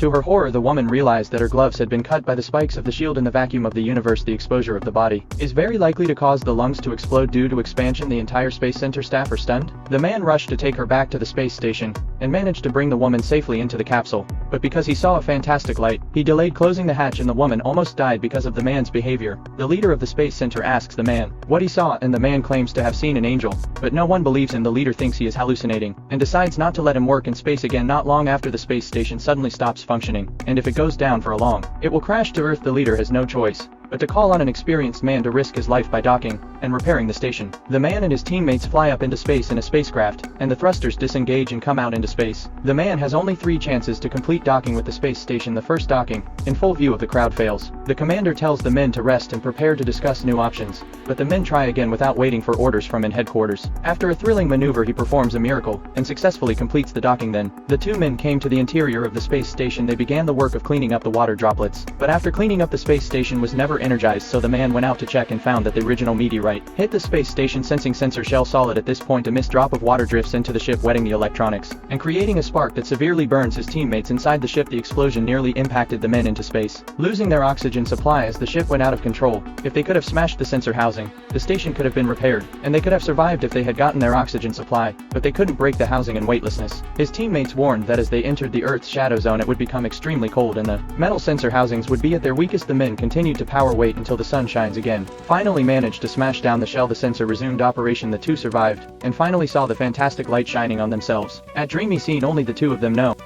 To her horror, the woman realized that her gloves had been cut by the spikes of the shield. In the vacuum of the universe, the exposure of the body is very likely to cause the lungs to explode due to expansion. The entire Space Center staff are stunned. The man rushed to take her back to the space station and managed to bring the woman safely into the capsule, but because he saw a fantastic light, he delayed closing the hatch and the woman almost died because of the man's behavior. The leader of the Space Center asks the man what he saw, and the man claims to have seen an angel, but no one believes him. The leader thinks he is hallucinating and decides not to let him work in space again. Not long after, the space station suddenly stops functioning, and if it goes down for long, it will crash to Earth. The leader has no choice but to call on an experienced man to risk his life by docking and repairing the station. The man and his teammates fly up into space in a spacecraft, and the thrusters disengage and come out into space. The man has only 3 chances to complete docking with the space station. The first docking, in full view of the crowd, fails. The commander tells the men to rest and prepare to discuss new options, but the men try again without waiting for orders from in headquarters. After a thrilling maneuver, he performs a miracle and successfully completes the docking. Then, the 2 men came to the interior of the space station. They began the work of cleaning up the water droplets, but after cleaning up, the space station was never energized, so the man went out to check and found that the original meteorite hit the space station sensing sensor shell solid. At this point, a mist drop of water drifts into the ship, wetting the electronics and creating a spark that severely burns his teammates inside the ship. The explosion nearly impacted the men into space, losing their oxygen supply as the ship went out of control. If they could have smashed the sensor housing, the station could have been repaired, and they could have survived if they had gotten their oxygen supply, but they couldn't break the housing and weightlessness. His teammates warned that as they entered the Earth's shadow zone, it would become extremely cold and the metal sensor housings would be at their weakest. The men continued to power wait until the sun shines again. Finally managed to smash down the shell. The sensor resumed operation. The 2 survived and finally saw the fantastic light shining on themselves. At dreamy scene only the 2 of them know.